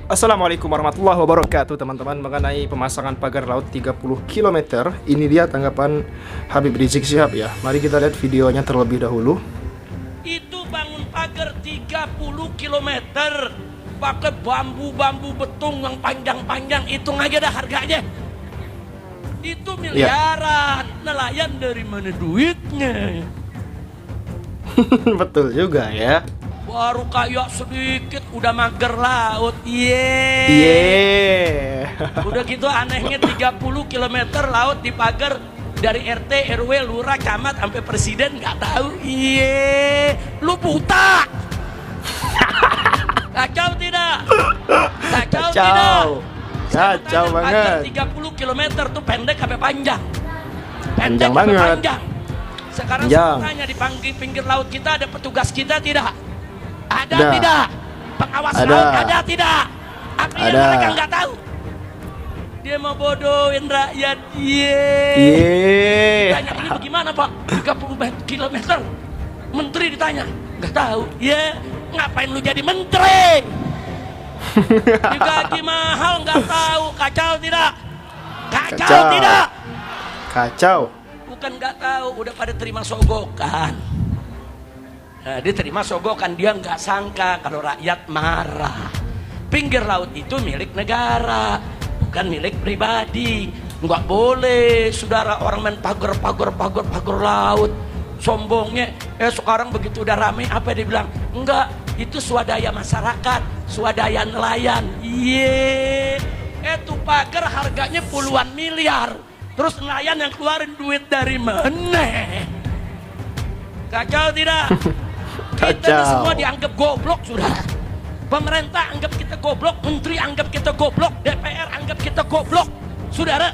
Assalamualaikum warahmatullahi wabarakatuh teman-teman. Mengenai pemasangan pagar laut 30 km, ini dia tanggapan Habib Rizik Syihab ya. Mari kita lihat videonya terlebih dahulu. Itu bangun pagar 30 km pakai bambu betung yang panjang-panjang, hitung aja dah harganya. Itu miliaran. Nelayan dari mana duitnya? Betul juga ya. Baru kayak sedikit udah mager laut. Udah gitu anehnya 30 km laut dipagar dari RT, RW, lurah, camat sampai presiden nggak tahu. Lu buta. Kacau tidak? Kacau tidak? Kacau banget. 30 km tuh pendek sampai panjang. Panjang banget. Panjang. Sekarang sebenarnya di pinggir laut kita ada petugas kita tidak? Ada tidak? Pengawas laut ada tidak? Apa yang mereka nggak tahu? Dia mau bodohin rakyat. Ditanya ini bagaimana Pak? 30 km. Menteri ditanya, nggak tahu. Ngapain lu jadi menteri? Digaji mahal nggak tahu. Kacau tidak? Kacau tidak? Kacau. Bukan nggak tahu, udah pada terima sogokan. Nah, dia terima sogokan, dia nggak sangka kalau rakyat marah. Pinggir laut itu milik negara, bukan milik pribadi. Nggak boleh, saudara, orang main pagar laut. Sombongnya, sekarang begitu udah rame, apa dia bilang? Enggak, itu swadaya masyarakat, swadaya nelayan. Itu pagar harganya puluhan miliar. Terus nelayan yang keluarin duit dari mana? Kacau tidak? Kita semua dianggap goblok, saudara. Pemerintah anggap kita goblok, menteri anggap kita goblok, DPR anggap kita goblok. Saudara,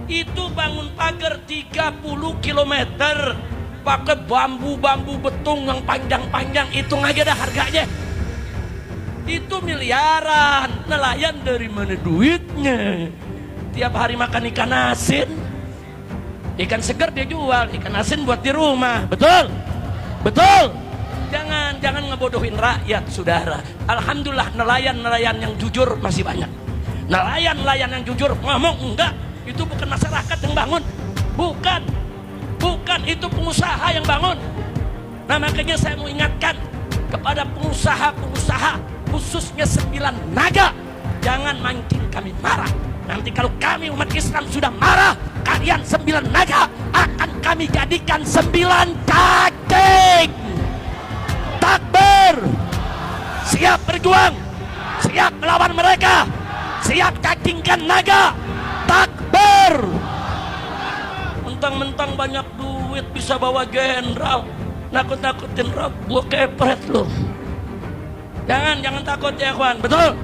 itu bangun pagar 30 km pakai bambu betung yang panjang-panjang, hitung aja dah harganya. Itu miliaran. Nelayan dari mana duitnya? Tiap hari makan ikan asin. Ikan segar dia jual, ikan asin buat di rumah. Betul? Betul? Jangan ngebodohin rakyat, saudara. Alhamdulillah nelayan yang jujur masih banyak. Nelayan yang jujur ngomong enggak, itu bukan masyarakat yang bangun. Bukan, itu pengusaha yang bangun. Nah, makanya saya mau ingatkan kepada pengusaha, khususnya 9 naga, jangan mancing kami marah. Nanti kalau kami umat Islam sudah marah, kalian 9 naga akan kami jadikan 9 cacing. Takbir. Siap berjuang, siap melawan mereka, siap cacingkan naga. Takbir. Mentang-mentang banyak duit bisa bawa jenderal, nakut-nakutin Rob, gua kepret lu. Jangan takut ya kawan, betul?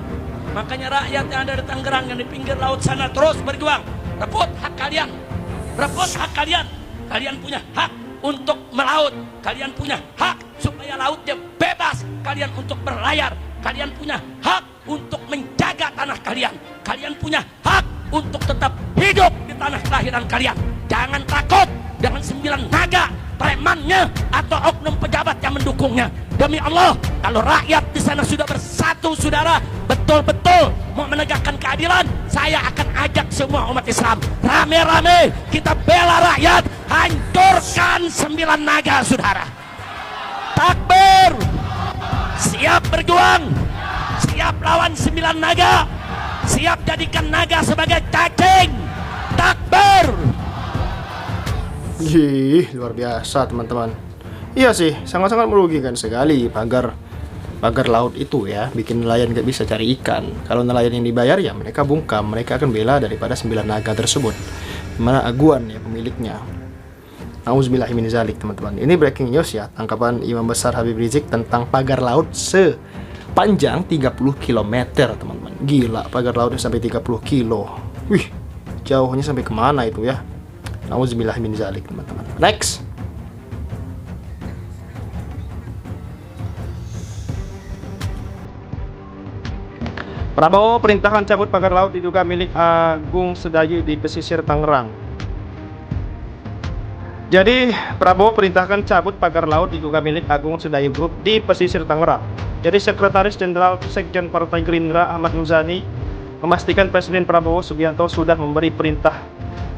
Makanya rakyat yang ada di Tangerang, yang di pinggir laut sana terus berjuang. Rebut hak kalian. Kalian punya hak untuk melaut. Kalian punya hak supaya lautnya bebas. Kalian untuk berlayar. Kalian punya hak untuk menjaga tanah kalian. Kalian punya hak untuk tetap hidup di tanah kelahiran kalian. Jangan takut dengan 9 naga, premannya atau oknum pejabat yang mendukungnya. Demi Allah, kalau rakyat di sana sudah bersatu, saudara, betul-betul mau menegakkan keadilan, saya akan ajak semua umat Islam rame-rame kita bela rakyat, hancurkan 9 naga, saudara. Takbir. Siap berjuang, siap lawan 9 naga, siap jadikan naga sebagai cacing. Takbir. Luar biasa teman-teman. Iya sih, sangat-sangat merugikan sekali pagar laut itu ya. Bikin nelayan gak bisa cari ikan. Kalau nelayan yang dibayar ya mereka bungkam, mereka akan bela daripada 9 naga tersebut. Mana aguan ya pemiliknya. Nauzubillahiminzalik teman-teman. Ini breaking news ya, tangkapan Imam Besar Habib Rizik tentang pagar laut sepanjang 30 km teman-teman. Gila, pagar lautnya sampai 30 kilo. Wih, jauhnya sampai kemana itu ya. Nauzubillahiminzalik teman-teman. Next. Prabowo perintahkan cabut pagar laut diduga milik Agung Sedayu di pesisir Tangerang. Jadi Prabowo perintahkan cabut pagar laut diduga milik Agung Sedayu Group di pesisir Tangerang. Jadi Sekretaris Jenderal Sekjen Partai Gerindra Ahmad Muzani memastikan Presiden Prabowo Subianto sudah memberi perintah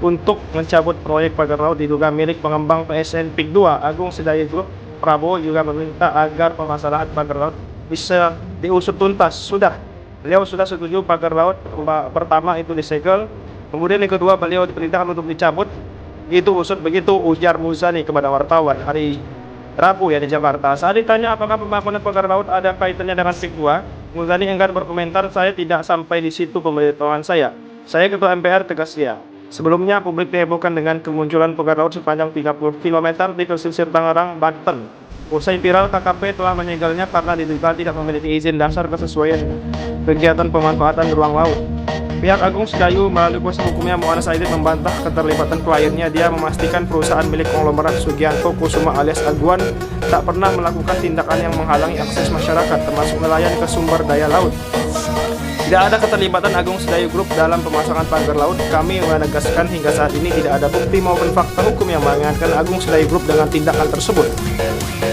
untuk mencabut proyek pagar laut diduga milik pengembang PSN PIK 2 Agung Sedayu Group. Prabowo juga meminta agar permasalahan pagar laut bisa diusut tuntas. Beliau sudah setuju pagar laut pertama itu disegel, kemudian yang kedua beliau diperintahkan untuk dicabut. Itu usut begitu, ujar Muzani kepada wartawan hari Rabu ya di Jakarta. Saat ditanya apakah pembangunan pagar laut ada kaitannya dengan PIK 2, Muzani enggan berkomentar. Saya tidak sampai di situ pemberitahuan saya. Saya ketua MPR, tegas dia. Sebelumnya publik dihebohkan dengan kemunculan pagar laut sepanjang 30 km di pesisir Tangerang, Banten. Usai viral, KKP telah menyegelnya karena diduga tidak memiliki izin dasar kesesuaian kegiatan pemanfaatan ruang laut. Pihak Agung Sedayu melalui kuasa hukumnya Mu'annas Aidit membantah keterlibatan kliennya. Dia memastikan perusahaan milik konglomerat Sugianto Kusuma alias Aguan tak pernah melakukan tindakan yang menghalangi akses masyarakat termasuk nelayan ke sumber daya laut. Tidak ada keterlibatan Agung Sedayu Group dalam pemasangan pagar laut. Kami menegaskan hingga saat ini tidak ada bukti maupun fakta hukum yang mengingatkan Agung Sedayu Group dengan tindakan tersebut,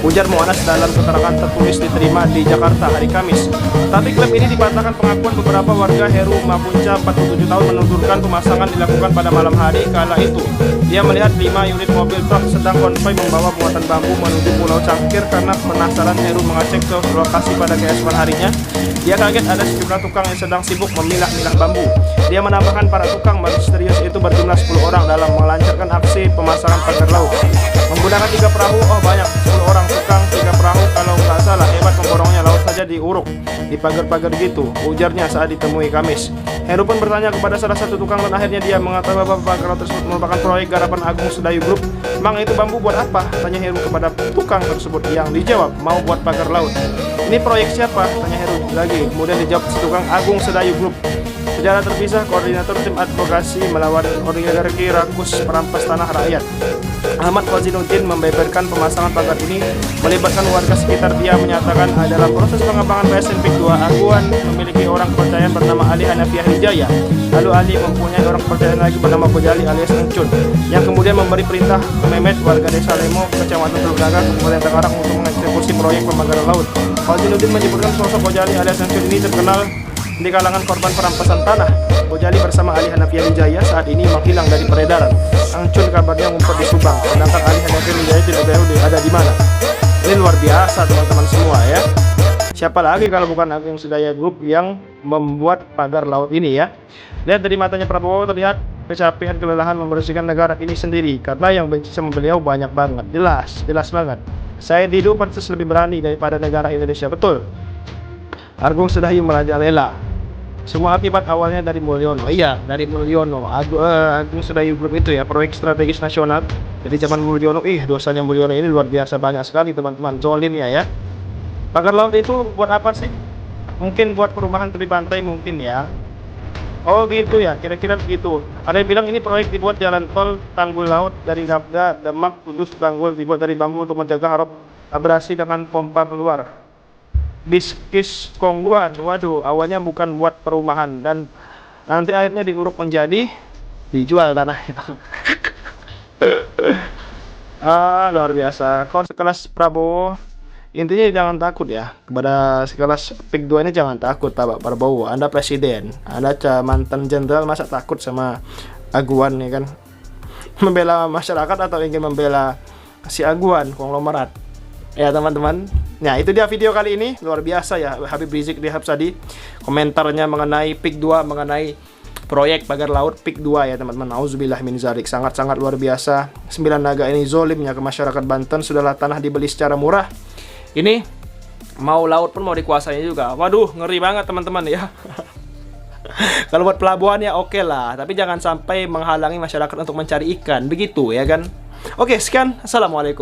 ujar Mu'annas dalam keterangan tertulis diterima di Jakarta hari Kamis. Tapi klaim ini dipatahkan pengakuan beberapa warga Heru Mapunca 47 tahun menuturkan pemasangan dilakukan pada malam hari. Kala itu dia melihat 5 unit mobil truk sedang konvoi membawa muatan bambu menuju Pulau Cangkir. Karena penasaran, Heru mengecek ke lokasi pada keesokan harinya. Dia kaget ada sejumlah tukang yang sedang sibuk memilah-milah bambu. Dia menambahkan para tukang misterius itu berjumlah 10 orang dalam melancarkan aksi pemasangan pagar laut menggunakan 3 perahu. Oh banyak, 10 orang tukang 3 perahu kalau nggak salah. Hebat memborongnya, laut saja diuruk di pagar-pagar gitu, ujarnya saat ditemui Kamis. Heru pun bertanya kepada salah satu tukang dan akhirnya dia mengatakan bahwa pagar laut tersebut merupakan proyek garapan Agung Sedayu Group. Emang itu bambu buat apa? Tanya Heru kepada tukang tersebut, yang dijawab mau buat pagar laut. Ini proyek siapa? Tanya Heru lagi. Kemudian dijawab si tukang, Agung Sedayu Group. Secara terpisah, koordinator tim advokasi melawan oligarki rakus perampas tanah rakyat Ahmad Fazinuddin membeberkan pemasangan pagar ini melibatkan warga sekitar. Dia menyatakan dalam proses pengembangan PSN PIK 2, Aguan memiliki orang kepercayaan bernama Ali Hanafiah Hijaya. Lalu Ali mempunyai orang kepercayaan lagi bernama Kojali alias Encun, yang kemudian memberi perintah ke Mehmet, warga desa Lemo, kecamatan Teluk Naga, Kabupaten Tangerang untuk mengeksekusi proyek pembakaran laut. Fazinuddin menyebutkan sosok Kojali alias Encun ini terkenal di kalangan korban perampasan tanah. Kojali bersama Ali Hanafiah Hijaya saat ini menghilang dari peredaran. Encun kabarnya ngumpet di Subang, sedangkan Ali Hanafiah Hijaya tidak tahu ada di mana. Ini luar biasa teman-teman semua ya. Siapa lagi kalau bukan Agung Sedayu Group yang membuat pagar laut ini ya. Lihat dari matanya Prabowo terlihat kecapean, kelelahan membersihkan negara ini sendiri, karena yang benci sama beliau banyak banget. Jelas banget. Saya hidup pantas lebih berani daripada negara Indonesia. Betul. Agung Sedayu merajalela. Semua akibat awalnya dari Mulyono. Iya, dari Mulyono. Agung Sedayu Group itu ya, proyek strategis nasional. Jadi zaman Mulyono, dosanya Mulyono ini luar biasa banyak sekali teman-teman. Zolimnya ya. Pagar laut itu buat apa sih? Mungkin buat perumahan tepi pantai mungkin ya. Oh gitu ya, kira-kira begitu. Ada yang bilang ini proyek dibuat jalan tol tanggul laut dari Nabda, Demak, Kudus, Tanggul dibuat dari bambu untuk mencegah harap abrasi dengan pompa keluar. Biskis Kongguan, waduh, awalnya bukan buat perumahan dan nanti akhirnya diuruk menjadi dijual tanahnya. Luar biasa. Kalau sekelas Prabowo, intinya jangan takut ya. Kepada sekelas PIK 2 ini jangan takut Pak Prabowo. Anda presiden, Anda mantan jenderal, masa takut sama Aguan ya kan? Membela masyarakat atau ingin membela si Aguan konglomerat? Ya teman-teman, nah itu dia video kali ini. Luar biasa ya Habib Rizik Syihab komentarnya mengenai PIK 2, mengenai proyek pagar laut PIK 2 ya teman-teman. Auzubillah min dzalik, sangat-sangat luar biasa. 9 naga ini zolimnya ke masyarakat Banten. Sudahlah tanah dibeli secara murah, ini mau laut pun mau dikuasai juga. Waduh, ngeri banget teman-teman ya. Kalau buat pelabuhan ya oke lah, tapi jangan sampai menghalangi masyarakat untuk mencari ikan, begitu ya kan. Oke, sekian, assalamualaikum.